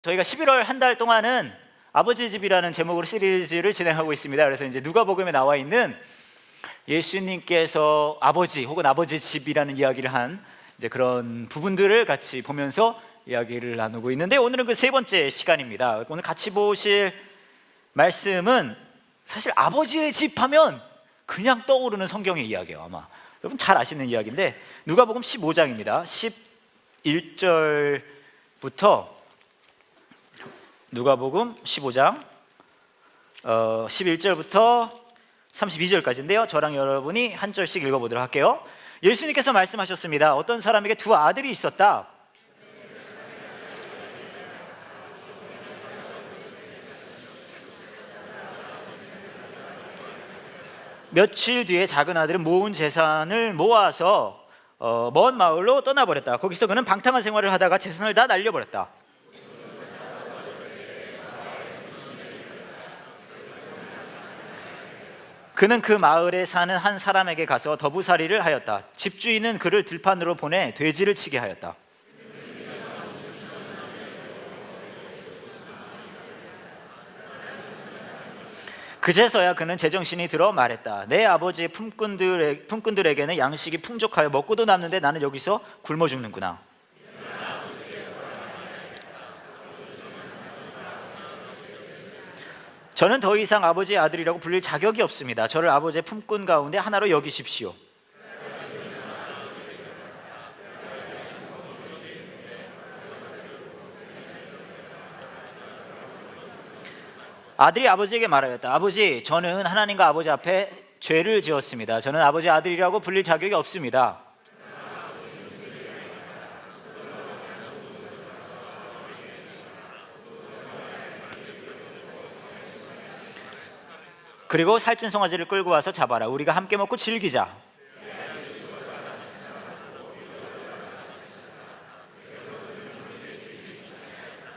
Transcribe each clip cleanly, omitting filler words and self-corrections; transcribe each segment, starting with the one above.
저희가 11월 한 달 동안은 아버지 집이라는 제목으로 시리즈를 진행하고 있습니다. 그래서 이제 누가복음에 나와 있는 예수님께서 아버지 혹은 아버지 집이라는 이야기를 한 이제 그런 부분들을 같이 보면서 이야기를 나누고 있는데, 오늘은 그 세 번째 시간입니다. 오늘 같이 보실 말씀은 사실 아버지의 집 하면 그냥 떠오르는 성경의 이야기예요. 아마 여러분 잘 아시는 이야기인데, 누가복음 15장입니다. 11절부터 누가복음 15장 11절부터 32절까지인데요. 저랑 여러분이 한 절씩 읽어보도록 할게요. 예수님께서 말씀하셨습니다. 어떤 사람에게 두 아들이 있었다. 며칠 뒤에 작은 아들은 모은 재산을 모아서 먼 마을로 떠나버렸다. 거기서 그는 방탕한 생활을 하다가 재산을 다 날려버렸다. 그는 그 마을에 사는 한 사람에게 가서 더부살이를 하였다. 집주인은 그를 들판으로 보내 돼지를 치게 하였다. 그제서야 그는 제정신이 들어 말했다. 내 아버지의 품꾼들에게는 양식이 풍족하여 먹고도 남는데 나는 여기서 굶어 죽는구나. 저는 더 이상 아버지의 아들이라고 불릴 자격이 없습니다. 저를 아버지의 품꾼 가운데 하나로 여기십시오. 아들이 아버지에게 말하였다. 아버지, 저는 하나님과 아버지 앞에 죄를 지었습니다. 저는 아버지의 아들이라고 불릴 자격이 없습니다. 그리고 살찐 송아지를 끌고 와서 잡아라. 우리가 함께 먹고 즐기자.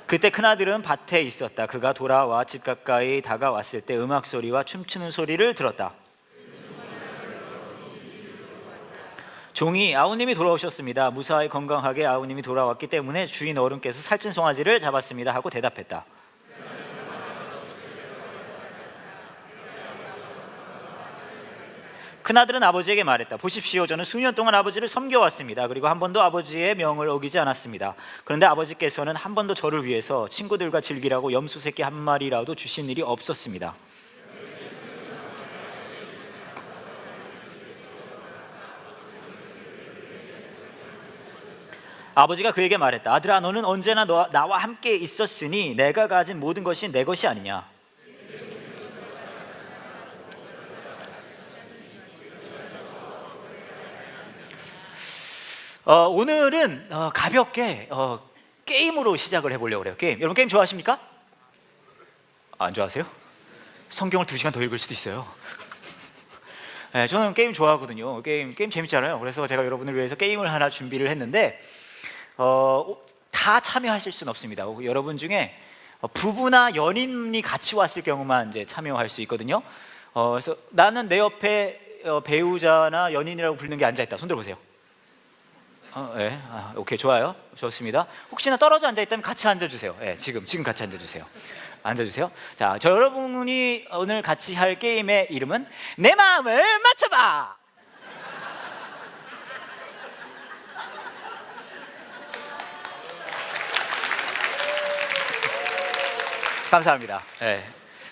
그때 큰아들은 밭에 있었다. 그가 돌아와 집 가까이 다가왔을 때 음악 소리와 춤추는 소리를 들었다. 종이 아우님이 돌아오셨습니다. 무사히 건강하게 아우님이 돌아왔기 때문에 주인 어른께서 살찐 송아지를 잡았습니다 하고 대답했다. 큰아들은 아버지에게 말했다. 보십시오, 저는 수년 동안 아버지를 섬겨왔습니다. 그리고 한 번도 아버지의 명을 어기지 않았습니다. 그런데 아버지께서는 한 번도 저를 위해서 친구들과 즐기라고 염소 새끼 한 마리라도 주신 일이 없었습니다. 아버지가 그에게 말했다. 아들아, 너는 언제나 나와 함께 있었으니 내가 가진 모든 것이 내 것이 아니냐. 오늘은 가볍게 게임으로 시작을 해보려고 그래요. 게임. 여러분 게임 좋아하십니까? 안 좋아하세요? 성경을 2시간 더 읽을 수도 있어요. 네, 저는 게임 좋아하거든요. 게임 재밌잖아요. 그래서 제가 여러분을 위해서 게임을 하나 준비를 했는데, 다 참여하실 수는 없습니다. 여러분 중에 부부나 연인이 같이 왔을 경우만 이제 참여할 수 있거든요. 그래서 나는 내 옆에 배우자나 연인이라고 부르는 게 앉아있다. 손 들어보세요. 네. 오케이, 좋아요. 좋습니다. 혹시나 떨어져 앉아있다면 같이 앉아주세요. 네, 지금 같이 앉아주세요. 앉아주세요. 자, 저 여러분이 오늘 같이 할 게임의 이름은 내 마음을 맞춰봐. 감사합니다. 네.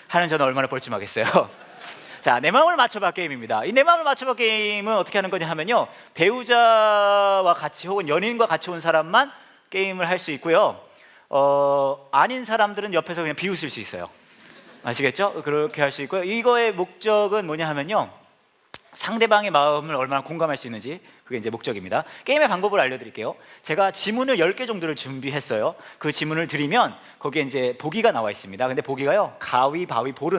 하는 저는 얼마나 뻘쭘하겠어요. 자, 내 마음을 맞춰봐 게임입니다. 이 내 마음을 맞춰봐 게임은 어떻게 하는 거냐 하면요, 배우자와 같이 혹은 연인과 같이 온 사람만 게임을 할 수 있고요, 아닌 사람들은 옆에서 그냥 비웃을 수 있어요. 아시겠죠? 그렇게 할 수 있고요. 이거의 목적은 뭐냐 하면요, 상대방의 마음을 얼마나 공감할 수 있는지, 그게 이제 목적입니다. 게임의 방법을 알려드릴게요. 제가 지문을 10개 정도를 준비했어요. 그 지문을 드리면 거기에 이제 보기가 나와 있습니다. 근데 보기가요, 가위바위보로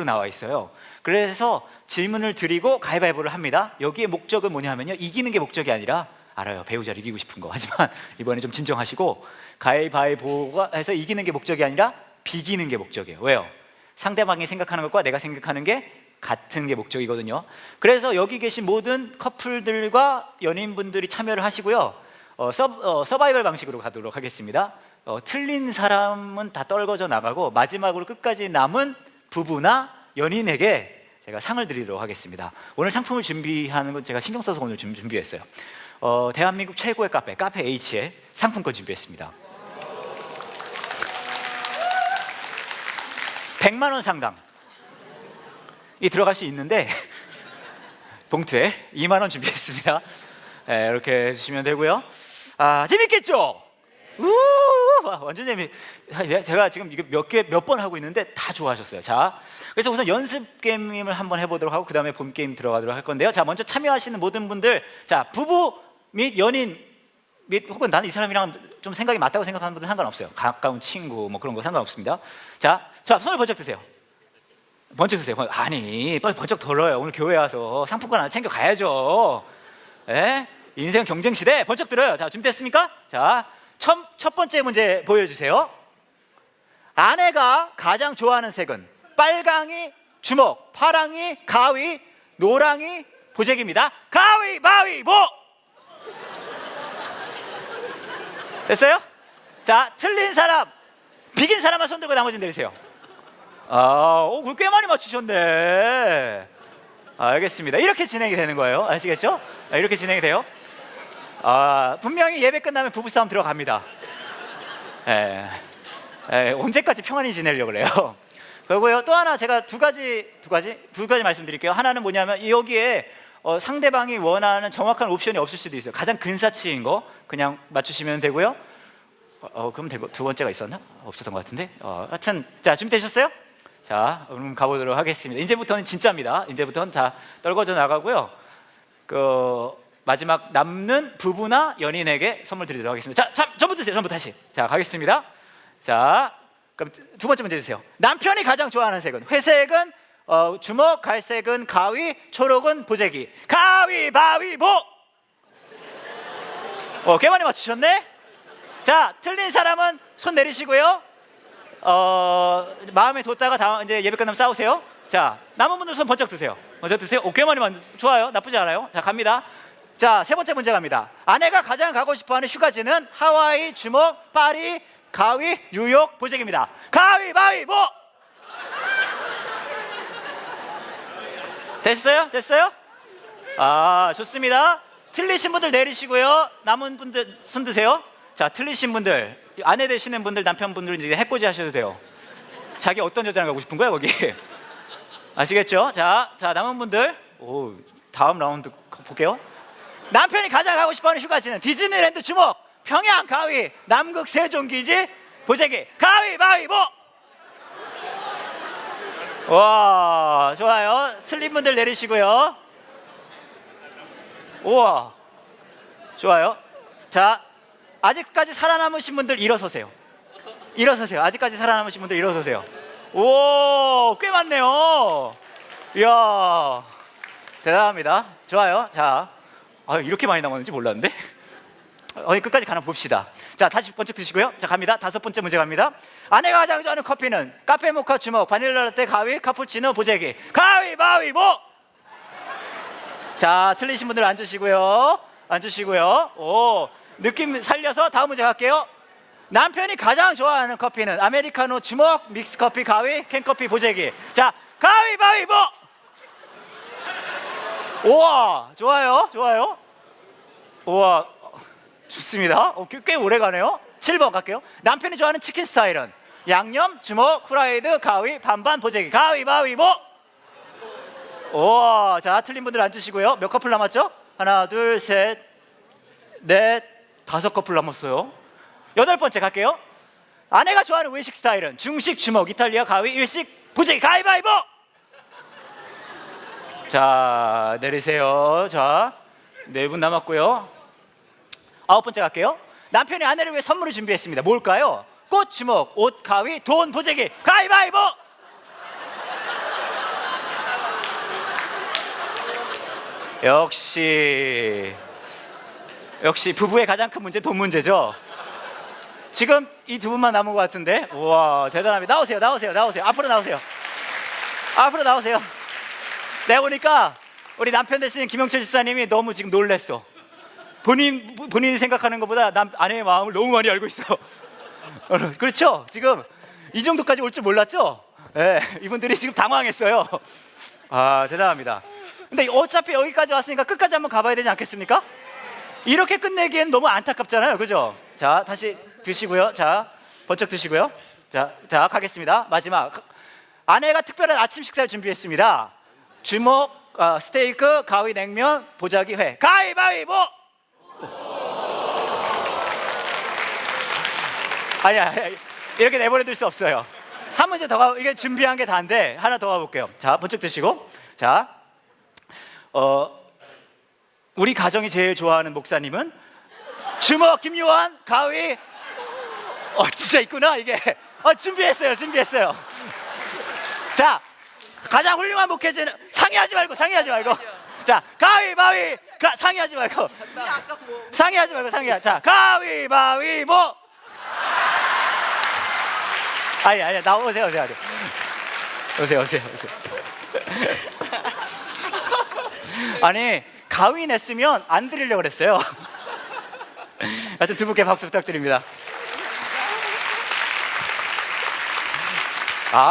나와 있어요. 그래서 질문을 드리고 가위바위보를 합니다. 여기에 목적은 뭐냐 하면요, 이기는 게 목적이 아니라, 알아요, 배우자를 이기고 싶은 거. 하지만 이번에 좀 진정하시고, 가위바위보가 해서 이기는 게 목적이 아니라 비기는 게 목적이에요. 왜요? 상대방이 생각하는 것과 내가 생각하는 게 같은 게 목적이거든요. 그래서 여기 계신 모든 커플들과 연인분들이 참여를 하시고요, 서바이벌 방식으로 가도록 하겠습니다. 틀린 사람은 다 떨궈져 나가고 마지막으로 끝까지 남은 부부나 연인에게 제가 상을 드리도록 하겠습니다. 오늘 상품을 준비하는 건 제가 신경 써서 오늘 준비했어요. 대한민국 최고의 카페 H의 상품권 준비했습니다. 100만 원 상당이 들어갈 수 있는데 봉투에 2만 원 준비했습니다. 네, 이렇게 해주시면 되고요. 재밌겠죠? 완전 제가 지금 이거 몇 번 하고 있는데 다 좋아하셨어요. 자, 그래서 우선 연습 게임을 한번 해보도록 하고 그 다음에 본 게임 들어가도록 할 건데요. 자, 먼저 참여하시는 모든 분들, 자, 부부 및 연인 및 혹은 나는 이 사람이랑 좀 생각이 맞다고 생각하는 분들 상관없어요. 가까운 친구 뭐 그런 거 상관없습니다. 자, 손을 번쩍 드세요. 번쩍 드세요. 아니, 빨리 번쩍 들어요. 오늘 교회 와서 상품권 하나 챙겨 가야죠. 예? 인생 경쟁 시대 번쩍 들어요. 자, 준비됐습니까? 자, 첫 번째 문제 보여주세요. 아내가 가장 좋아하는 색은 빨강이 주먹, 파랑이 가위, 노랑이 보재기입니다. 가위바위보! 됐어요? 자, 틀린 사람, 비긴 사람만 손 들고 나머지는 내리세요. 그걸 꽤 많이 맞추셨네. 알겠습니다. 이렇게 진행이 되는 거예요. 아시겠죠? 이렇게 진행이 돼요. 분명히 예배 끝나면 부부싸움 들어갑니다. 언제까지 평안히 지내려고 그래요. 그리고요, 또 하나 제가 두 가지 말씀드릴게요. 하나는 뭐냐면 여기에 상대방이 원하는 정확한 옵션이 없을 수도 있어요. 가장 근사치인 거 그냥 맞추시면 되고요. 그럼 되고, 두 번째가 있었나? 없었던 것 같은데. 하여튼 자, 준비되셨어요? 자, 그럼 가보도록 하겠습니다. 이제부터는 진짜입니다. 이제부터는 다 떨궈져 나가고요. 마지막 남는 부부나 연인에게 선물 드리도록 하겠습니다. 자, 전부 드세요. 전부 다시. 자, 가겠습니다. 자, 그럼 두 번째 문제 주세요. 남편이 가장 좋아하는 색은? 회색은 주먹, 갈색은 가위, 초록은 보재기. 가위바위보! 꽤 많이 맞추셨네? 자, 틀린 사람은 손 내리시고요. 마음에 뒀다가 이제 예배 끝나면 싸우세요. 자, 남은 분들 손 번쩍 드세요. 번쩍 드세요. 꽤 많이 좋아요. 나쁘지 않아요. 자, 갑니다. 자, 세 번째 문제 갑니다. 아내가 가장 가고 싶어하는 휴가지는 하와이, 주먹, 파리, 가위, 뉴욕, 보재기입니다. 가위바위보! 됐어요? 좋습니다. 틀리신 분들 내리시고요. 남은 분들 손 드세요. 자, 틀리신 분들, 아내 되시는 분들, 남편분들 이제 해코지 하셔도 돼요. 자기 어떤 여자랑 가고 싶은 거야 거기? 아시겠죠? 자, 남은 분들, 다음 라운드 볼게요. 남편이 가장 가고 싶어하는 휴가지는 디즈니랜드 주먹, 평양 가위, 남극 세종기지 보재기. 가위바위보! 와, 좋아요. 틀린 분들 내리시고요. 우와, 좋아요. 자, 아직까지 살아남으신 분들 일어서세요. 아직까지 살아남으신 분들 일어서세요. 꽤 많네요. 이야, 대단합니다. 좋아요. 자, 이렇게 많이 남았는지 몰랐는데. 끝까지 가나 봅시다. 자, 다시 번쩍 드시고요. 자, 갑니다. 다섯 번째 문제 갑니다. 아내가 가장 좋아하는 커피는 카페 모카 주먹, 바닐라 라떼 가위, 카푸치노 보재기. 가위바위보! 자, 틀리신 분들 앉으시고요. 느낌 살려서 다음 문제 갈게요. 남편이 가장 좋아하는 커피는 아메리카노 주먹, 믹스커피 가위, 캔커피 보재기. 자, 가위바위보! 우와, 좋아요. 우와, 좋습니다. 꽤 오래 가네요. 7번 갈게요. 남편이 좋아하는 치킨 스타일은 양념, 주먹, 후라이드, 가위, 반반 보재기. 가위바위보! 우와, 자, 틀린 분들 앉으시고요. 몇 커플 남았죠? 하나, 둘, 셋, 넷, 5커플 남았어요. 8번째 갈게요. 아내가 좋아하는 외식 스타일은 중식, 주먹, 이탈리아, 가위, 일식, 보재기. 가위바위보! 자, 내리세요. 자, 4분 남았고요. 9번째 갈게요. 남편이 아내를 위해 선물을 준비했습니다. 뭘까요? 꽃, 주먹, 옷, 가위, 돈, 보재기. 가위바위보! 역시 부부의 가장 큰 문제 돈 문제죠. 지금 이 두 분만 남은 것 같은데. 우와, 대단합니다. 나오세요. 앞으로 나오세요. 내가 보니까 우리 남편 되시는 김영철 집사님이 너무 지금 놀랬어. 본인이 생각하는 것보다 아내의 마음을 너무 많이 알고 있어. 그렇죠? 지금 이 정도까지 올 줄 몰랐죠? 네, 이분들이 지금 당황했어요. 아, 대단합니다. 근데 어차피 여기까지 왔으니까 끝까지 한번 가봐야 되지 않겠습니까? 이렇게 끝내기엔 너무 안타깝잖아요, 그죠? 자, 다시 드시고요. 자, 번쩍 드시고요. 자, 가겠습니다. 마지막. 아내가 특별한 아침 식사를 준비했습니다. 주먹, 스테이크, 가위 냉면, 보자기 회. 가위바위보! 아니야, 이렇게 내버려둘 수 없어요. 한 문제 더 이게 준비한 게 다인데 하나 더 가볼게요. 자, 번쩍 드시고. 자, 우리 가정이 제일 좋아하는 목사님은 주먹 김요한, 가위. 진짜 있구나 이게. 준비했어요. 자, 가장 훌륭한 목회자는 상의하지 말고. 자, 가위바위. 상의하지 말고. 자, 가위바위보. 아니, 나오세요. 오세요. 아니, 가위 냈으면 안 드리려고 그랬어요. 하여튼 두 분께 박수 부탁드립니다.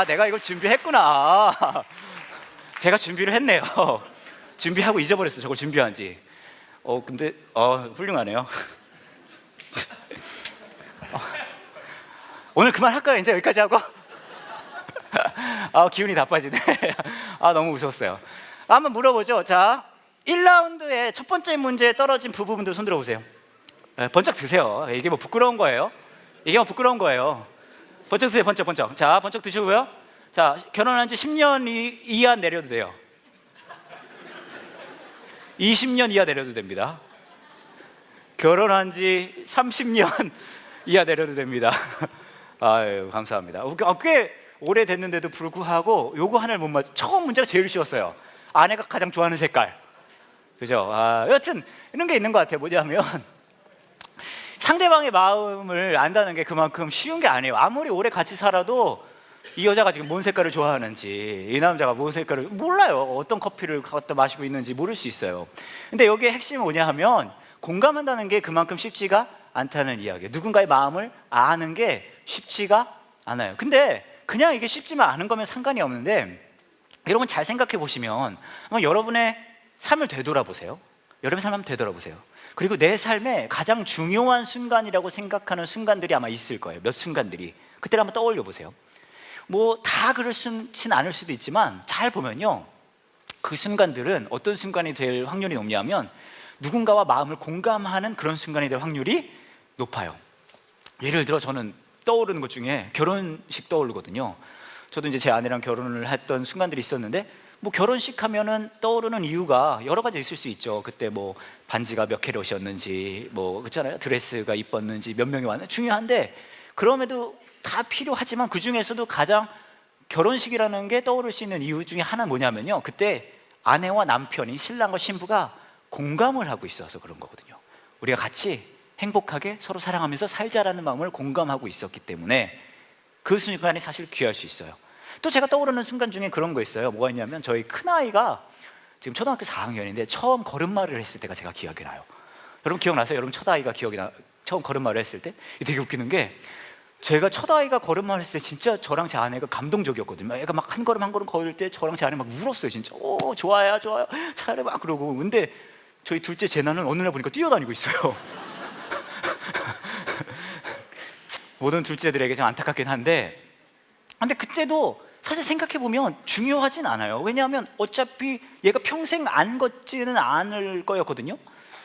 내가 이걸 준비했구나. 제가 준비를 했네요. 준비하고 잊어버렸어요. 저걸 준비한지. 근데 훌륭하네요. 오늘 그만할까요? 이제 여기까지 하고. 기운이 다 빠지네. 너무 무서웠어요. 한번 물어보죠. 자, 1라운드의 첫 번째 문제에 떨어진 부부분들 손 들어보세요. 번쩍 드세요. 이게 뭐 부끄러운 거예요? 번쩍 드세요. 번쩍. 자, 번쩍 드시고요. 자, 결혼한 지 10년 이하 내려도 돼요. 20년 이하 내려도 됩니다. 결혼한 지 30년 이하 내려도 됩니다. 아유, 감사합니다. 꽤 오래됐는데도 불구하고 요거 하나를 못 맞춰. 처음 문제가 제일 쉬웠어요. 아내가 가장 좋아하는 색깔. 그죠? 여튼 이런 게 있는 것 같아요. 뭐냐면 상대방의 마음을 안다는 게 그만큼 쉬운 게 아니에요. 아무리 오래 같이 살아도 이 여자가 지금 뭔 색깔을 좋아하는지, 이 남자가 뭔 색깔을 몰라요. 어떤 커피를 갖다 마시고 있는지 모를 수 있어요. 근데 여기에 핵심이 뭐냐 하면 공감한다는 게 그만큼 쉽지가 않다는 이야기예요. 누군가의 마음을 아는 게 쉽지가 않아요. 근데 그냥 이게 쉽지만 않은 거면 상관이 없는데, 여러분 잘 생각해 보시면 한번 여러분의 삶을 되돌아보세요. 여러분의 삶을 한번 되돌아보세요. 그리고 내 삶에 가장 중요한 순간이라고 생각하는 순간들이 아마 있을 거예요. 몇 순간들이. 그때를 한번 떠올려 보세요. 뭐 다 그렇진 않을 수도 있지만 잘 보면요, 그 순간들은 어떤 순간이 될 확률이 높냐면 누군가와 마음을 공감하는 그런 순간이 될 확률이 높아요. 예를 들어 저는 떠오르는 것 중에 결혼식 떠오르거든요. 저도 이제 제 아내랑 결혼을 했던 순간들이 있었는데, 뭐 결혼식 하면은 떠오르는 이유가 여러 가지 있을 수 있죠. 그때 뭐 반지가 몇 캐럿이었는지, 뭐 그렇잖아요. 드레스가 이뻤는지, 몇 명이 왔는지 중요한데, 그럼에도 다 필요하지만 그 중에서도 가장 결혼식이라는 게 떠오를 수 있는 이유 중에 하나는 뭐냐면요, 그때 아내와 남편이, 신랑과 신부가 공감을 하고 있어서 그런 거거든요. 우리가 같이 행복하게 서로 사랑하면서 살자라는 마음을 공감하고 있었기 때문에 그 순간이 사실 귀할 수 있어요. 또 제가 떠오르는 순간 중에 그런 거 있어요. 뭐가 있냐면 저희 큰아이가 지금 초등학교 4학년인데 처음 걸음마를 했을 때가 제가 기억이 나요. 여러분 기억나세요? 여러분 첫 아이가 처음 걸음마를 했을 때? 되게 웃기는 게, 제가 첫 아이가 걸음마를 했을 때 진짜 저랑 제 아내가 감동적이었거든요. 애가 막 한 걸음 한 걸음 걸을 때 저랑 제 아내 막 울었어요. 진짜 좋아요 잘해 막 그러고. 근데 저희 둘째 제나는 어느 날 보니까 뛰어다니고 있어요. 모든 둘째들에게 좀 안타깝긴 한데, 근데 그때도 사실 생각해보면 중요하진 않아요. 왜냐하면 어차피 얘가 평생 안 걷지는 않을 거였거든요.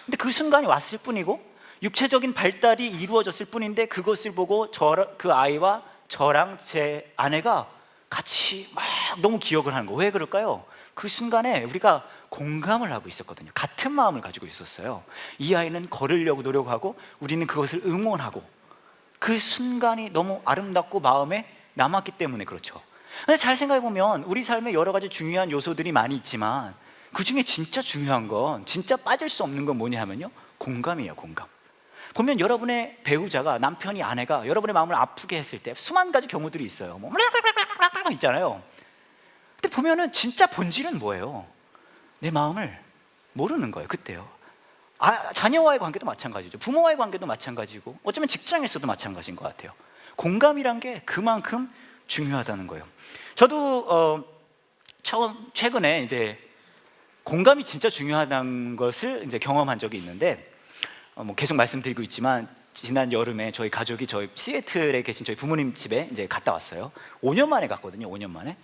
근데 그 순간이 왔을 뿐이고 육체적인 발달이 이루어졌을 뿐인데, 그것을 보고 그 아이와 저랑 제 아내가 같이 막 너무 기억을 하는 거. 왜 그럴까요? 그 순간에 우리가 공감을 하고 있었거든요. 같은 마음을 가지고 있었어요. 이 아이는 걸으려고 노력하고 우리는 그것을 응원하고, 그 순간이 너무 아름답고 마음에 남았기 때문에 그렇죠. 근데 잘 생각해보면 우리 삶에 여러 가지 중요한 요소들이 많이 있지만 그 중에 진짜 중요한 건, 진짜 빠질 수 없는 건 뭐냐 하면요, 공감이에요. 공감. 보면 여러분의 배우자가, 남편이, 아내가 여러분의 마음을 아프게 했을 때 수만 가지 경우들이 있어요. 뭐 있잖아요. 근데 보면은 진짜 본질은 뭐예요? 내 마음을 모르는 거예요. 그때요. 자녀와의 관계도 마찬가지죠. 부모와의 관계도 마찬가지고 어쩌면 직장에서도 마찬가지인 것 같아요. 공감이란 게 그만큼 중요하다는 거예요. 저도 최근에 이제 공감이 진짜 중요하다는 것을 이제 경험한 적이 있는데, 뭐 계속 말씀드리고 있지만 지난 여름에 저희 가족이 저희 시애틀에 계신 저희 부모님 집에 이제 갔다 왔어요. 5년 만에 갔거든요. 5년 만에.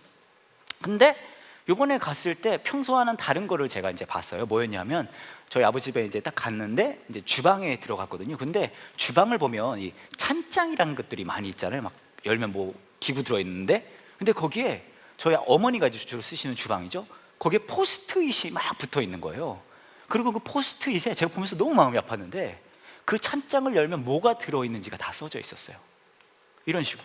근데 이번에 갔을 때 평소와는 다른 거를 제가 이제 봤어요. 뭐였냐면 저희 아버지 집에 이제 딱 갔는데 이제 주방에 들어갔거든요. 근데 주방을 보면 이 찬장이라는 것들이 많이 있잖아요. 막 열면 뭐 기구 들어 있는데, 근데 거기에 저희 어머니가 이제 주로 쓰시는 주방이죠. 거기에 포스트잇이 막 붙어 있는 거예요. 그리고 그 포스트잇에 제가 보면서 너무 마음이 아팠는데 그 찬장을 열면 뭐가 들어 있는지가 다 써져 있었어요. 이런 식으로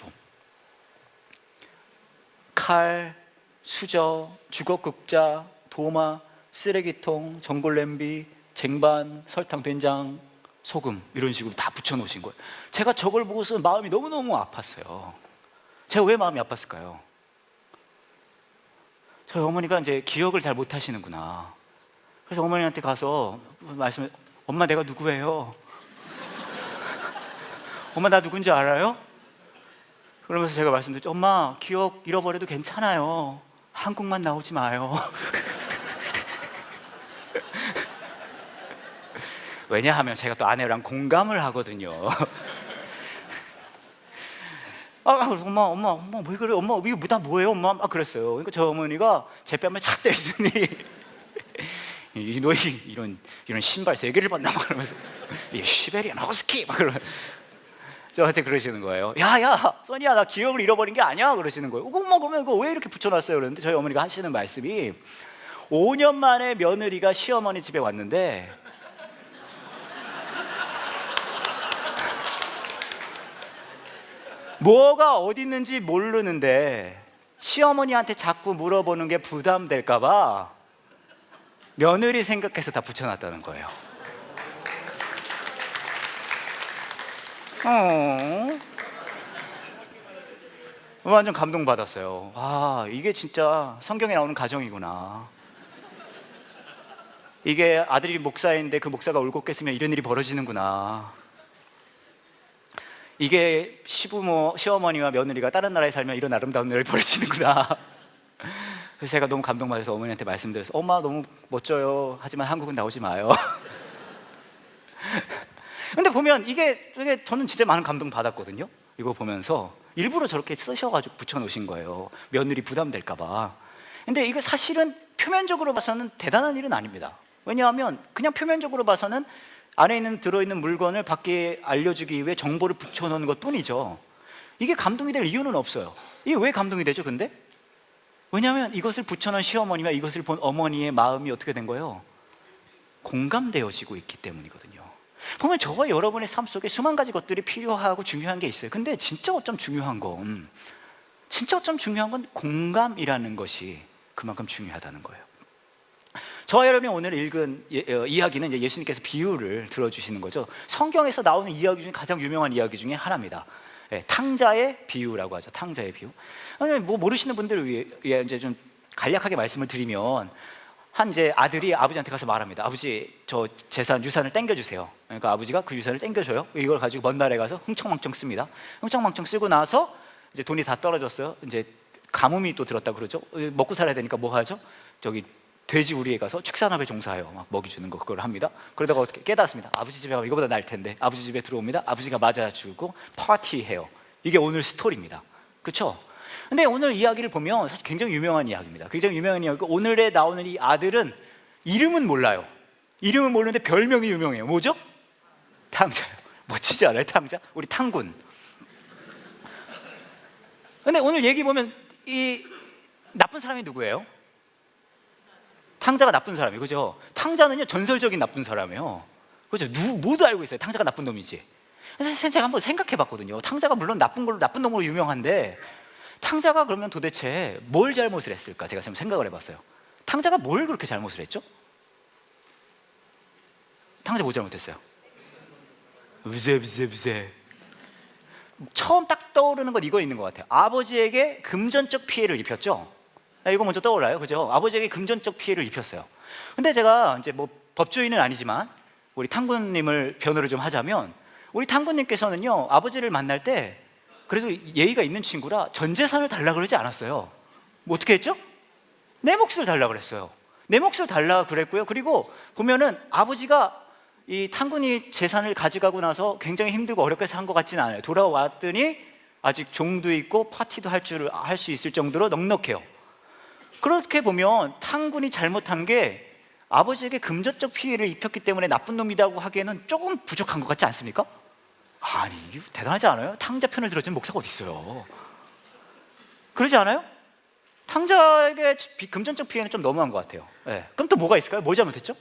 칼, 수저, 주걱국자, 도마, 쓰레기통, 전골 냄비, 쟁반, 설탕, 된장, 소금 이런 식으로 다 붙여놓으신 거예요. 제가 저걸 보고서 마음이 너무너무 아팠어요. 제가 왜 마음이 아팠을까요? 저희 어머니가 이제 기억을 잘 못하시는구나. 그래서 어머니한테 가서 엄마 내가 누구예요? 엄마 나 누군지 알아요? 그러면서 제가 말씀드렸죠. 엄마 기억 잃어버려도 괜찮아요. 한국만 나오지 마요. 왜냐하면 제가 또 아내랑 공감을 하거든요. 엄마 왜 그래? 엄마 이거 다 뭐예요? 엄마 그랬어요. 그러니까 저 어머니가 제 뺨을 착 때리더니 너희 이런 신발 3개를 봤나 막 그러면서 시베리안 허스키 막 그러면서 저한테 그러시는 거예요. 야 써니야 나 기억을 잃어버린 게 아니야 그러시는 거예요. 엄마 그러면 이거 왜 이렇게 붙여놨어요? 그랬는데 저희 어머니가 하시는 말씀이 5년 만에 며느리가 시어머니 집에 왔는데 뭐가 어디 있는지 모르는데 시어머니한테 자꾸 물어보는 게 부담될까 봐 며느리 생각해서 다 붙여놨다는 거예요. 완전 감동받았어요. 이게 진짜 성경에 나오는 가정이구나. 이게 아들이 목사인데 그 목사가 울고 깼으면 이런 일이 벌어지는구나. 이게 시부모, 시어머니와 며느리가 다른 나라에 살면 이런 아름다운 일이 벌어지는구나. 그래서 제가 너무 감동받아서 어머니한테 말씀드려서 엄마 너무 멋져요. 하지만 한국은 나오지 마요. 근데 보면 이게 저는 진짜 많은 감동 받았거든요. 이거 보면서 일부러 저렇게 쓰셔가지고 붙여놓으신 거예요. 며느리 부담될까 봐. 근데 이거 사실은 표면적으로 봐서는 대단한 일은 아닙니다. 왜냐하면 그냥 표면적으로 봐서는 안에 들어있는 물건을 밖에 알려주기 위해 정보를 붙여놓는 것 뿐이죠. 이게 감동이 될 이유는 없어요. 이게 왜 감동이 되죠 근데? 왜냐하면 이것을 붙여놓은 시어머니와 이것을 본 어머니의 마음이 어떻게 된 거예요? 공감되어지고 있기 때문이거든요. 보면 저와 여러분의 삶 속에 수만 가지 것들이 필요하고 중요한 게 있어요. 근데 진짜 어쩜 중요한 건 공감이라는 것이 그만큼 중요하다는 거예요. 저와 여러분이 오늘 읽은 이야기는 이제 예수님께서 비유를 들어주시는 거죠. 성경에서 나오는 이야기 중에 가장 유명한 이야기 중에 하나입니다. 탕자의 비유라고 하죠. 탕자의 비유. 뭐 모르시는 분들을 위해 이제 좀 간략하게 말씀을 드리면 이제 아들이 아버지한테 가서 말합니다. 아버지 저 재산 유산을 땡겨주세요. 그러니까 아버지가 그 유산을 땡겨줘요. 이걸 가지고 먼 나라에 가서 흥청망청 씁니다. 흥청망청 쓰고 나서 이제 돈이 다 떨어졌어요. 이제 가뭄이 또 들었다 그러죠. 먹고 살아야 되니까 뭐 하죠? 저기 돼지 우리에 가서 축산업에 종사해요. 막 먹이 주는 거 그걸 합니다. 그러다가 어떻게 깨닫습니다. 아버지 집에 가면 이거보다 날 텐데. 아버지 집에 들어옵니다. 아버지가 맞아주고 파티해요. 이게 오늘 스토리입니다. 그렇죠? 근데 오늘 이야기를 보면 사실 굉장히 유명한 이야기입니다. 굉장히 유명한 이야기고 오늘에 나오는 이 아들은 이름은 몰라요. 이름은 모르는데 별명이 유명해요. 뭐죠? 탕자요. 멋지지 않아요? 탕자? 우리 탕군. 근데 오늘 얘기 보면 이 나쁜 사람이 누구예요? 탕자가 나쁜 사람이에요. 그죠? 탕자는요 전설적인 나쁜 사람이에요. 그죠? 모두 알고 있어요. 탕자가 나쁜 놈이지. 그래서 제가 한번 생각해 봤거든요. 탕자가 물론 나쁜 놈으로 유명한데 탕자가 그러면 도대체 뭘 잘못을 했을까? 제가 지금 생각을 해봤어요. 탕자가 뭘 그렇게 잘못을 했죠? 탕자 뭐 잘못했어요? 부세. 처음 딱 떠오르는 건 이거 있는 것 같아요. 아버지에게 금전적 피해를 입혔죠. 이거 먼저 떠올라요, 그죠? 아버지에게 금전적 피해를 입혔어요. 근데 제가 이제 뭐 법조인은 아니지만 우리 탕구님을 변호를 좀 하자면, 우리 탕구님께서는요, 아버지를 만날 때 그래도 예의가 있는 친구라 전 재산을 달라 그러지 않았어요. 뭐 어떻게 했죠? 내 몫을 달라 그랬어요. 내 몫을 달라 그랬고요. 그리고 보면은 아버지가 이 탕군이 재산을 가져가고 나서 굉장히 힘들고 어렵게 산 것 같지는 않아요. 돌아왔더니 아직 종도 있고 파티도 할 수 있을 정도로 넉넉해요. 그렇게 보면 탕군이 잘못한 게 아버지에게 금전적 피해를 입혔기 때문에 나쁜 놈이라고 하기에는 조금 부족한 것 같지 않습니까? 아니, 대단하지 않아요? 탕자 편을 들어주는 목사가 어디 있어요? 그러지 않아요? 탕자에게 금전적 피해는 좀 너무한 것 같아요. 네. 그럼 또 뭐가 있을까요? 뭘 잘못했죠?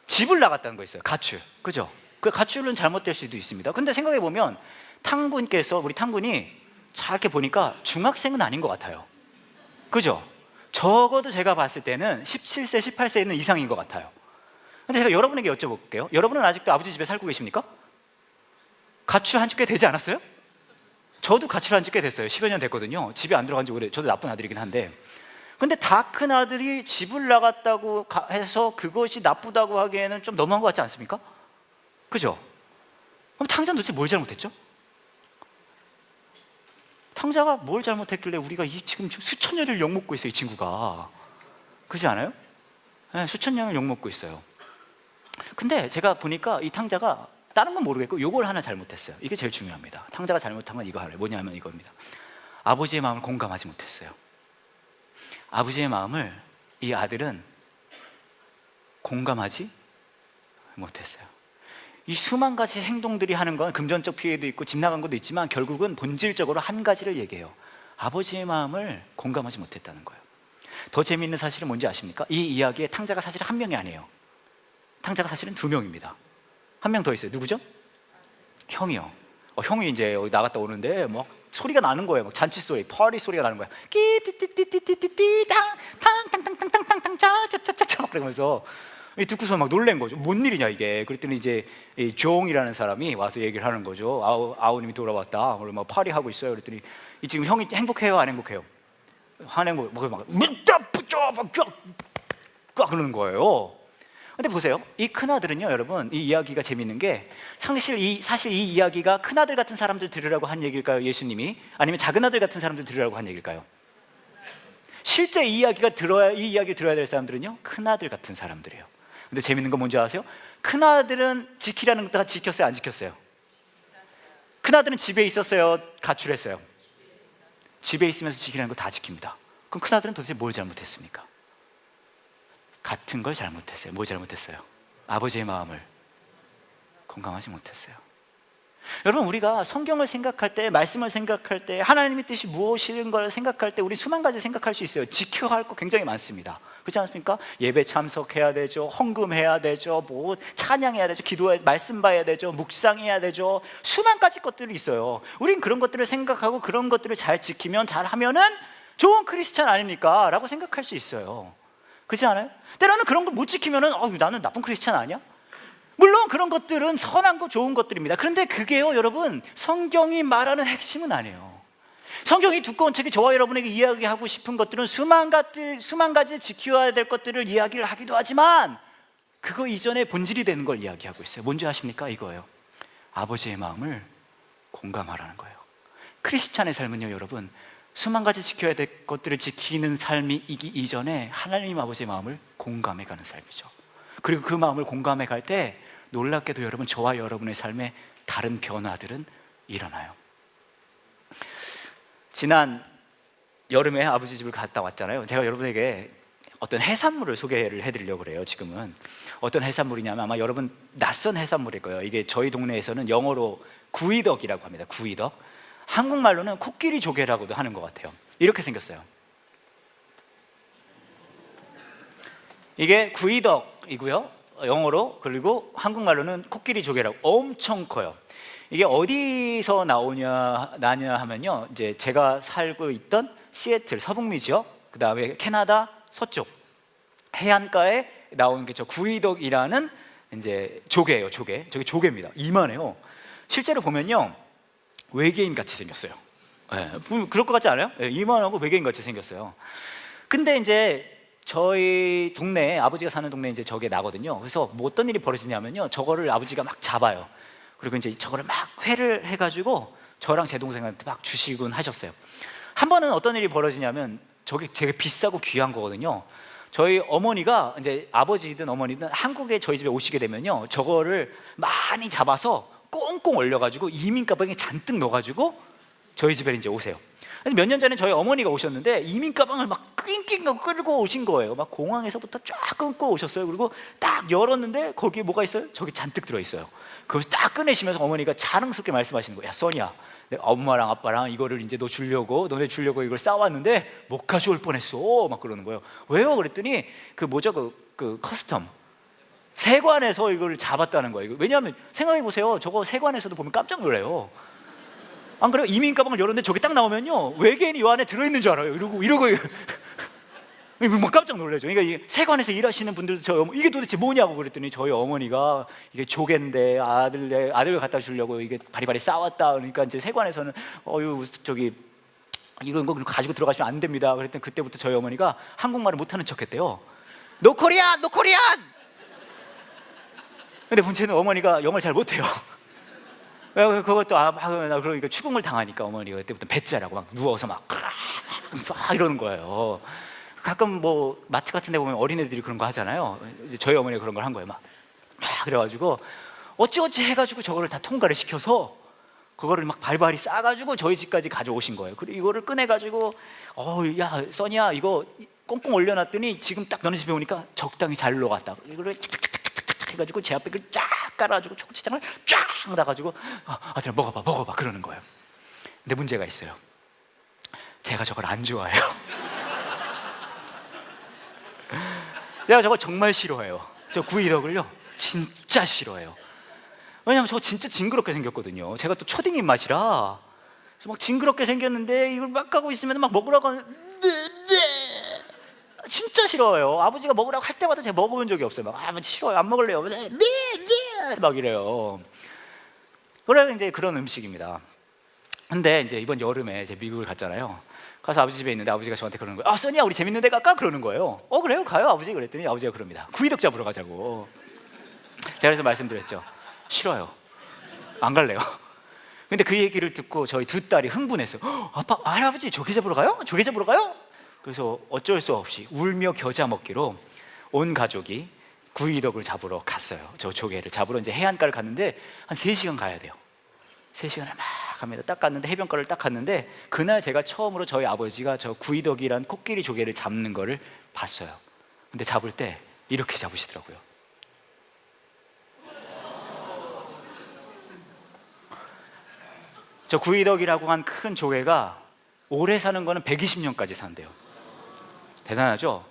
집을 나갔다는 거 있어요. 가출, 그죠? 그 가출은 잘못될 수도 있습니다. 근데 생각해 보면 탕군께서, 우리 탕군이 잘 이렇게 보니까 중학생은 아닌 것 같아요. 그죠? 적어도 제가 봤을 때는 17세, 18세는 이상인 것 같아요. 근데 제가 여러분에게 여쭤볼게요. 여러분은 아직도 아버지 집에 살고 계십니까? 가출한 지 꽤 되지 않았어요? 저도 가출한 지 꽤 됐어요. 10여 년 됐거든요. 집에 안 들어간 지 오래. 저도 나쁜 아들이긴 한데, 근데 다 큰 아들이 집을 나갔다고 해서 그것이 나쁘다고 하기에는 좀 너무한 것 같지 않습니까? 그죠? 그럼 탕자는 도대체 뭘 잘못했죠? 탕자가 뭘 잘못했길래 우리가 지금 수천 년을 욕먹고 있어요, 이 친구가. 그렇지 않아요? 네, 수천 년을 욕먹고 있어요. 근데 제가 보니까 이 탕자가 다른 건 모르겠고 요걸 하나 잘못했어요. 이게 제일 중요합니다. 탕자가 잘못한 건 이거 하나예요. 뭐냐면 이겁니다. 아버지의 마음을 공감하지 못했어요. 아버지의 마음을 이 아들은 공감하지 못했어요. 이 수만 가지 행동들이 하는 건 금전적 피해도 있고 집 나간 것도 있지만 결국은 본질적으로 한 가지를 얘기해요. 아버지의 마음을 공감하지 못했다는 거예요. 더 재미있는 사실은 뭔지 아십니까? 이 이야기에 탕자가 사실 한 명이 아니에요. 탕자가 사실은 두 명입니다. 한 명 더 있어요. 누구죠? 형이요. 형이 이제 나갔다 오는데 막 소리가 나는 거예요. 막 잔치 소리, 파리 소리가 나는 거야. 끼띠띠띠띠띠띠 탕탕탕탕탕탕탕 짜짜짜짜 그러면서 듣고서 막 놀란 거죠. 뭔 일이냐 이게. 그랬더니 이제 이 종이라는 사람이 와서 얘기를 하는 거죠. 아우님이 돌아왔다. 그리고 막 파리 하고 있어요. 그랬더니 지금 형이 행복해요, 안 행복해요? 안 행복. 막 그러는 거예요. 근데 보세요. 이 큰아들은요, 여러분, 이 이야기가 재밌는 게 사실 이 이야기가 큰아들 같은 사람들 들으라고 한 얘기일까요? 예수님이? 아니면 작은아들 같은 사람들 들으라고 한 얘기일까요? 실제 이 이야기를 들어야 될 사람들은요, 큰아들 같은 사람들이에요. 근데 재밌는 건 뭔지 아세요? 큰아들은 지키라는 것도 다 지켰어요, 안 지켰어요? 큰아들은 집에 있었어요, 가출했어요? 집에 있으면서 지키라는 거 다 지킵니다. 그럼 큰아들은 도대체 뭘 잘못했습니까? 같은 걸 잘못했어요. 뭐 잘못했어요? 아버지의 마음을 공감하지 못했어요. 여러분, 우리가 성경을 생각할 때, 말씀을 생각할 때, 하나님의 뜻이 무엇인 걸 생각할 때 우리 수만 가지 생각할 수 있어요. 지켜야 할 거 굉장히 많습니다. 그렇지 않습니까? 예배 참석해야 되죠, 헌금해야 되죠, 뭐 찬양해야 되죠, 기도해야, 말씀 봐야 되죠, 묵상해야 되죠. 수만 가지 것들이 있어요. 우린 그런 것들을 생각하고 그런 것들을 잘 지키면, 잘 하면은 좋은 크리스찬 아닙니까? 라고 생각할 수 있어요. 그렇지 않아요? 때로는 그런 걸 못 지키면은 나는 나쁜 크리스찬 아니야? 물론 그런 것들은 선한 거, 좋은 것들입니다. 그런데 그게요, 여러분, 성경이 말하는 핵심은 아니에요. 성경이 두꺼운 책이 저와 여러분에게 이야기하고 싶은 것들은 수만 가지 지켜야 될 것들을 이야기를 하기도 하지만 그거 이전에 본질이 되는 걸 이야기하고 있어요. 뭔지 아십니까? 이거예요. 아버지의 마음을 공감하라는 거예요. 크리스찬의 삶은요, 여러분, 수만 가지 지켜야 될 것들을 지키는 삶이 이기 이전에 하나님 아버지의 마음을 공감해가는 삶이죠. 그리고 그 마음을 공감해갈 때 놀랍게도 여러분, 저와 여러분의 삶에 다른 변화들은 일어나요. 지난 여름에 아버지 집을 갔다 왔잖아요. 제가 여러분에게 어떤 해산물을 소개를 해드리려고 그래요. 지금은 어떤 해산물이냐면 아마 여러분 낯선 해산물일 거예요. 이게 저희 동네에서는 영어로 구이덕이라고 합니다. 구이덕. 한국말로는 코끼리 조개라고도 하는 것 같아요. 이렇게 생겼어요. 이게 구이덕이고요, 영어로. 그리고 한국말로는 코끼리 조개라고. 엄청 커요. 이게 어디서 나냐 하면요, 이제 제가 살고 있던 시애틀 서북미 지역, 그 다음에 캐나다 서쪽 해안가에 나온 게 저 구이덕이라는 이제 조개예요. 저게 조개입니다. 이만해요. 실제로 보면요, 외계인 같이 생겼어요. 네, 그럴 것 같지 않아요? 네, 이만하고 외계인 같이 생겼어요. 근데 이제 저희 동네에 아버지가 사는 동네 이제 저게 나거든요. 그래서 뭐 어떤 일이 벌어지냐면요, 저거를 아버지가 막 잡아요. 그리고 이제 저거를 막 회를 해가지고 저랑 제 동생한테 막 주시곤 하셨어요. 한 번은 어떤 일이 벌어지냐면, 저게 되게 비싸고 귀한 거거든요. 저희 어머니가, 이제 아버지든 어머니든 한국에 저희 집에 오시게 되면요, 저거를 많이 잡아서 꽁꽁 얼려가지고 이민 가방에 잔뜩 넣어가지고 저희 집에 이제 오세요. 몇 년 전에 저희 어머니가 오셨는데 이민 가방을 막 낑낑 끌고 오신 거예요. 막 공항에서부터 쫙 끊고 오셨어요. 그리고 딱 열었는데 거기에 뭐가 있어요? 저기 잔뜩 들어있어요. 그걸 딱 꺼내시면서 어머니가 자랑스럽게 말씀하시는 거예요. 야, 써니야, 내가 엄마랑 아빠랑 이거를 이제 너네 주려고 이걸 싸왔는데 못 가져올 뻔했어. 막 그러는 거예요. 왜요? 그랬더니 그 뭐죠? 그 커스텀 세관에서 이걸 잡았다는 거예요. 왜냐하면 생각해 보세요. 저거 세관에서도 보면 깜짝 놀래요. 안 그래요? 이민 가방을 열었는데 저게 딱 나오면요, 외계인이 이 안에 들어있는 줄 알아요. 이러고 막 깜짝 놀라죠. 그러니까 이 세관에서 일하시는 분들도 이게 도대체 뭐냐고 그랬더니 저희 어머니가 이게 조개인데 아들 갖다 주려고 이게 바리바리 싸왔다. 그러니까 이제 세관에서는 저기 이런 거 가지고 들어가시면 안 됩니다. 그랬더니 그때부터 저희 어머니가 한국말을 못하는 척했대요. 노 코리안, 노 코리안. 근데 문제는 어머니가 영어를 잘 못해요. 그것도 그러니까 추궁을 당하니까 어머니가 그때부터 배짜라고 막 누워서 막 이러는 거예요. 가끔 뭐 마트 같은 데 보면 어린애들이 그런 거 하잖아요. 이제 저희 어머니가 그런 걸 한 거예요. 막 그래가지고 어찌어찌 해가지고 저거를 다 통과를 시켜서 그거를 막 발발이 싸가지고 저희 집까지 가져오신 거예요. 그리고 이거를 꺼내가지고 야 써니야, 이거 꽁꽁 올려놨더니 지금 딱 너네 집에 오니까 적당히 잘 녹았다. 이거를 해가지고 제 앞에 그걸 쫙 깔아가지고 초고추장을 쫙 놔가지고 아들아 먹어봐 그러는 거예요. 근데 문제가 있어요. 제가 저걸 안 좋아해요. 내가 저걸 정말 싫어해요. 저 구이덕을요 진짜 싫어해요. 왜냐면 저 진짜 징그럽게 생겼거든요. 제가 또 초딩 입맛이라 그래서 막 징그럽게 생겼는데 이걸 막 하고 있으면 막 먹으라고 하는, 진짜 싫어요. 아버지가 먹으라고 할 때마다 제가 먹어본 적이 없어요. 막 아버지 싫어요, 안 먹을래요. 막 이래요. 그래 이제 그런 음식입니다. 근데 이제 이번 여름에 제가 미국을 갔잖아요. 가서 아버지 집에 있는데 아버지가 저한테 그러는 거예요. 써니야, 우리 재밌는 데 갈까? 그러는 거예요. 그래요, 가요 아버지. 그랬더니 아버지가 그럽니다. 구이덕 잡으러 가자고. 제가 그래서 말씀드렸죠. 싫어요, 안 갈래요. 근데 그 얘기를 듣고 저희 두 딸이 흥분해서 아빠, 할아버지 조개 잡으러 가요? 조개 잡으러 가요? 그래서 어쩔 수 없이 울며 겨자 먹기로 온 가족이 구이덕을 잡으러 갔어요. 저 조개를 잡으러 이제 해안가를 갔는데 한 3시간 가야 돼요. 3시간을 막 갑니다. 딱 갔는데, 해변가를 딱 갔는데 그날 제가 처음으로 저희 아버지가 저 구이덕이란 코끼리 조개를 잡는 거를 봤어요. 근데 잡을 때 이렇게 잡으시더라고요. 저 구이덕이라고 한 큰 조개가 오래 사는 거는 120년까지 산대요. 대단하죠?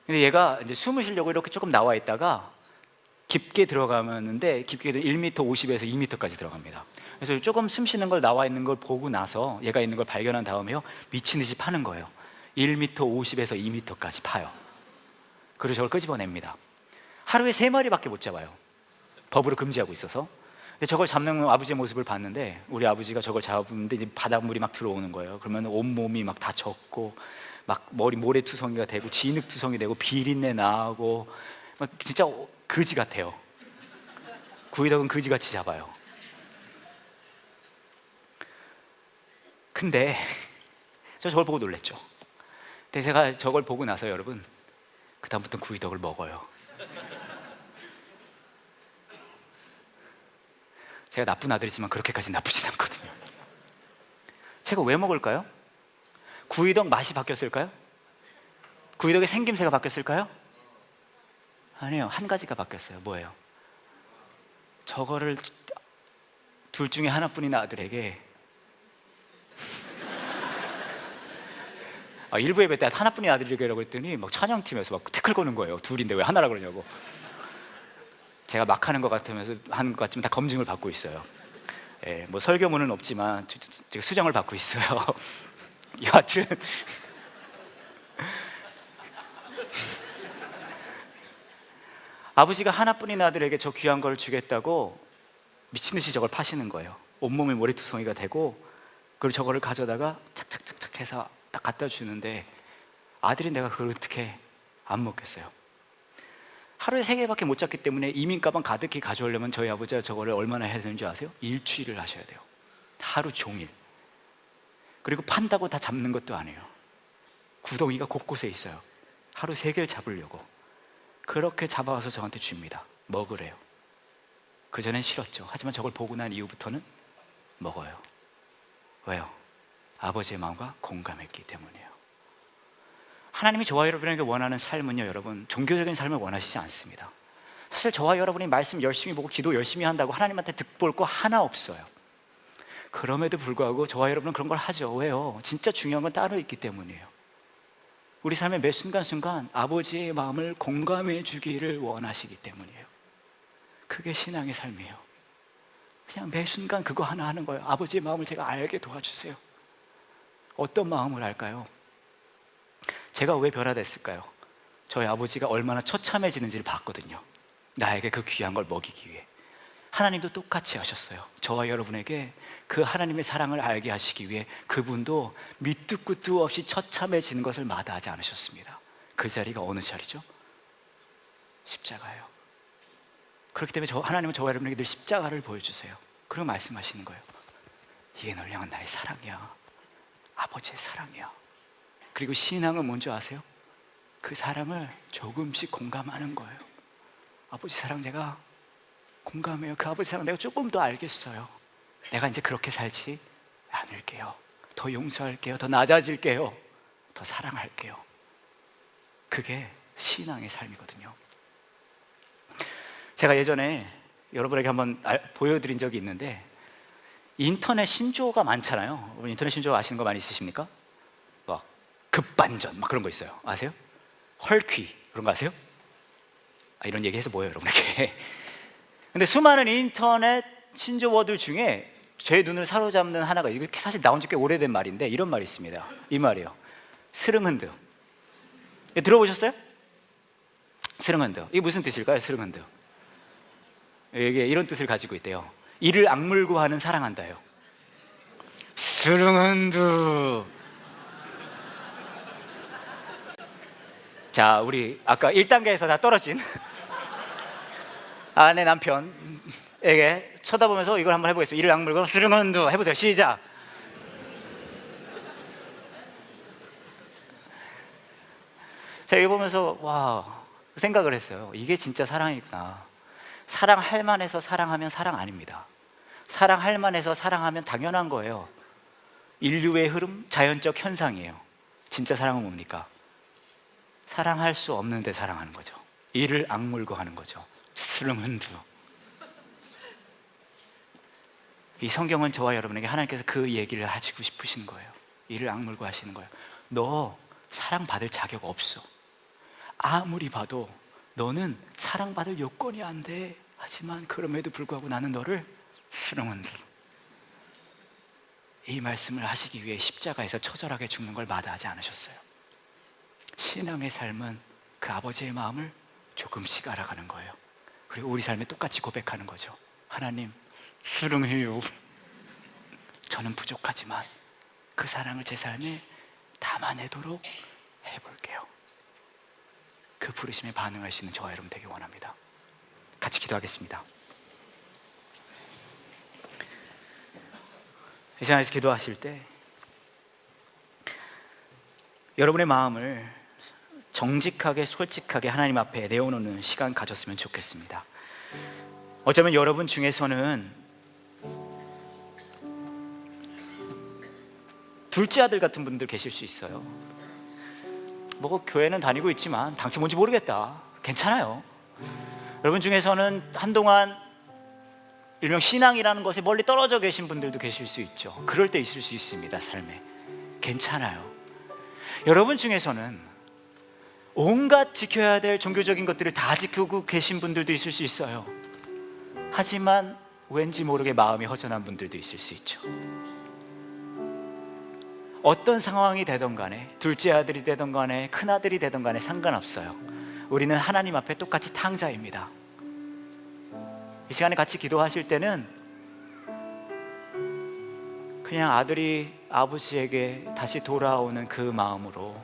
근데 얘가 이제 숨을 쉬려고 이렇게 조금 나와 있다가 깊게 들어가는데 깊게도 1m 50에서 2m까지 들어갑니다. 그래서 조금 숨 쉬는 걸 나와 있는 걸 보고 나서 얘가 있는 걸 발견한 다음에요, 미친 듯이 파는 거예요. 1m 50에서 2m까지 파요. 그래서 저걸 끄집어냅니다. 하루에 3마리밖에 못 잡아요. 법으로 금지하고 있어서. 근데 저걸 잡는 아버지의 모습을 봤는데, 우리 아버지가 저걸 잡았는데 이제 바닷물이 막 들어오는 거예요. 그러면 온몸이 막 다 젖고 막 머리 모래투성이가 되고 진흙투성이 되고 비린내 나고 막 진짜 거지 같아요. 구이덕은 거지같이 잡아요. 근데 저걸 보고 놀랬죠. 근데 제가 저걸 보고 나서 여러분, 그 다음부터는 구이덕을 먹어요. 제가 나쁜 아들이지만 그렇게까지 나쁘진 않거든요. 제가 왜 먹을까요? 구이덕 맛이 바뀌었을까요? 구이덕의 생김새가 바뀌었을까요? 아니요, 한 가지가 바뀌었어요. 뭐예요? 저거를 둘 중에 하나뿐인 아들에게 일부 예배 때 하나뿐인 아들에게라고 했더니 막 찬양팀에서 막 태클 거는 거예요. 둘인데 왜 하나라 그러냐고. 제가 막 하는 것 같으면서 하는 것 같지만 다 검증을 받고 있어요. 뭐 설교문은 없지만 제가 수정을 받고 있어요. 여하튼 아버지가 하나뿐인 아들에게 저 귀한 걸 주겠다고 미친 듯이 저걸 파시는 거예요. 온몸에 모래투성이가 되고, 그리고 저거를 가져다가 착착착착 해서 딱 갖다 주는데, 아들이 내가 그걸 어떻게 안 먹겠어요. 하루에 3개밖에 못 잡기 때문에 이민 가방 가득히 가져오려면 저희 아버지가 저거를 얼마나 해야 되는지 아세요? 일주일을 하셔야 돼요. 하루 종일. 그리고 판다고 다 잡는 것도 아니에요. 구덩이가 곳곳에 있어요. 하루 3개를 잡으려고. 그렇게 잡아와서 저한테 줍니다. 먹으래요. 그전엔 싫었죠. 하지만 저걸 보고 난 이후부터는 먹어요. 왜요? 아버지의 마음과 공감했기 때문이에요. 하나님이 저와 여러분에게 원하는 삶은요, 여러분, 종교적인 삶을 원하시지 않습니다. 사실 저와 여러분이 말씀 열심히 보고 기도 열심히 한다고 하나님한테 득볼 거 하나 없어요. 그럼에도 불구하고 저와 여러분은 그런 걸 하죠. 왜요? 진짜 중요한 건 따로 있기 때문이에요. 우리 삶의 매 순간순간 아버지의 마음을 공감해 주기를 원하시기 때문이에요. 그게 신앙의 삶이에요. 그냥 매 순간 그거 하나 하는 거예요. 아버지의 마음을 제가 알게 도와주세요. 어떤 마음을 알까요? 제가 왜 변화됐을까요? 저희 아버지가 얼마나 처참해지는지를 봤거든요. 나에게 그 귀한 걸 먹이기 위해. 하나님도 똑같이 하셨어요. 저와 여러분에게 그 하나님의 사랑을 알게 하시기 위해 그분도 밑도 끝도 없이 처참해지는 것을 마다하지 않으셨습니다. 그 자리가 어느 자리죠? 십자가예요. 그렇기 때문에 하나님은 저와 여러분에게 늘 십자가를 보여주세요. 그리고 말씀하시는 거예요. 이게 널 향한 나의 사랑이야. 아버지의 사랑이야. 그리고 신앙은 뭔지 아세요? 그 사랑을 조금씩 공감하는 거예요. 아버지 사랑 내가 공감해요. 그 아버지 사랑 내가 조금 더 알겠어요. 내가 이제 그렇게 살지 않을게요. 더 용서할게요. 더 낮아질게요. 더 사랑할게요. 그게 신앙의 삶이거든요. 제가 예전에 여러분에게 한번 보여드린 적이 있는데, 인터넷 신조어가 많잖아요. 인터넷 신조어 아시는 거 많이 있으십니까? 막 급반전 막 그런 거 있어요. 아세요? 헐퀴 그런 거 아세요? 이런 얘기해서 뭐예요 여러분에게? 근데 수많은 인터넷 신조어들 중에 제 눈을 사로잡는 하나가, 이게 사실 나온 지 꽤 오래된 말인데 이런 말이 있습니다. 이 말이에요. 스릉흔드. 들어보셨어요? 스릉흔드. 이게 무슨 뜻일까요? 스릉흔드. 이게 이런 뜻을 가지고 있대요. 이를 악물고 하는 사랑한다요. 스릉흔드. 자, 우리 아까 1단계에서 다 떨어진 아내 남편에게 쳐다보면서 이걸 한번 해보겠습니다. 이를 악물고 스릉흔드 해보세요. 시작. 제가 이거 보면서 와, 생각을 했어요. 이게 진짜 사랑이구나. 사랑할 만해서 사랑하면 사랑 아닙니다. 사랑할 만해서 사랑하면 당연한 거예요. 인류의 흐름, 자연적 현상이에요. 진짜 사랑은 뭡니까? 사랑할 수 없는데 사랑하는 거죠. 이를 악물고 하는 거죠. 스릉흔드. 이 성경은 저와 여러분에게 하나님께서 그 얘기를 하시고 싶으신 거예요. 이를 악물고 하시는 거예요. 너 사랑받을 자격 없어. 아무리 봐도 너는 사랑받을 요건이 안 돼. 하지만 그럼에도 불구하고 나는 너를 스릉흔드. 이 말씀을 하시기 위해 십자가에서 처절하게 죽는 걸 마다하지 않으셨어요. 신앙의 삶은 그 아버지의 마음을 조금씩 알아가는 거예요. 그리고 우리 삶에 똑같이 고백하는 거죠. 하나님, 수릉해요. 저는 부족하지만 그 사랑을 제 삶에 담아내도록 해볼게요. 그 부르심에 반응할 수 있는 저와 여러분 되길 원합니다. 같이 기도하겠습니다. 이 시간에서 기도하실 때 여러분의 마음을 정직하게 솔직하게 하나님 앞에 내어놓는 시간 가졌으면 좋겠습니다. 어쩌면 여러분 중에서는 둘째 아들 같은 분들 계실 수 있어요. 뭐 교회는 다니고 있지만 당최 뭔지 모르겠다. 괜찮아요. 여러분 중에서는 한동안 일명 신앙이라는 것에 멀리 떨어져 계신 분들도 계실 수 있죠. 그럴 때 있을 수 있습니다. 삶에. 괜찮아요. 여러분 중에서는 온갖 지켜야 될 종교적인 것들을 다 지키고 계신 분들도 있을 수 있어요. 하지만 왠지 모르게 마음이 허전한 분들도 있을 수 있죠. 어떤 상황이 되던 간에, 둘째 아들이 되던 간에, 큰아들이 되던 간에 상관없어요. 우리는 하나님 앞에 똑같이 탕자입니다. 이 시간에 같이 기도하실 때는 그냥 아들이 아버지에게 다시 돌아오는 그 마음으로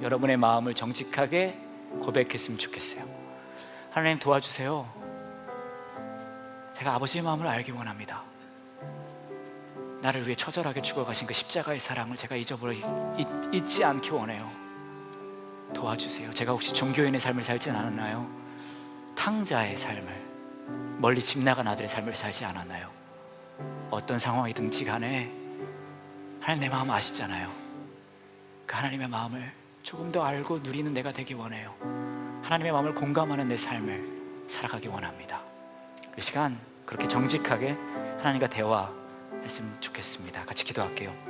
여러분의 마음을 정직하게 고백했으면 좋겠어요. 하나님 도와주세요. 제가 아버지의 마음을 알기 원합니다. 나를 위해 처절하게 죽어가신 그 십자가의 사랑을 제가 잊지 않기 원해요. 도와주세요. 제가 혹시 종교인의 삶을 살진 않았나요? 탕자의 삶을, 멀리 집 나간 아들의 삶을 살지 않았나요? 어떤 상황이든지 간에 하나님 내 마음 아시잖아요. 그 하나님의 마음을 조금 더 알고 누리는 내가 되기 원해요. 하나님의 마음을 공감하는 내 삶을 살아가기 원합니다. 이 시간 그렇게 정직하게 하나님과 대화했으면 좋겠습니다. 같이 기도할게요.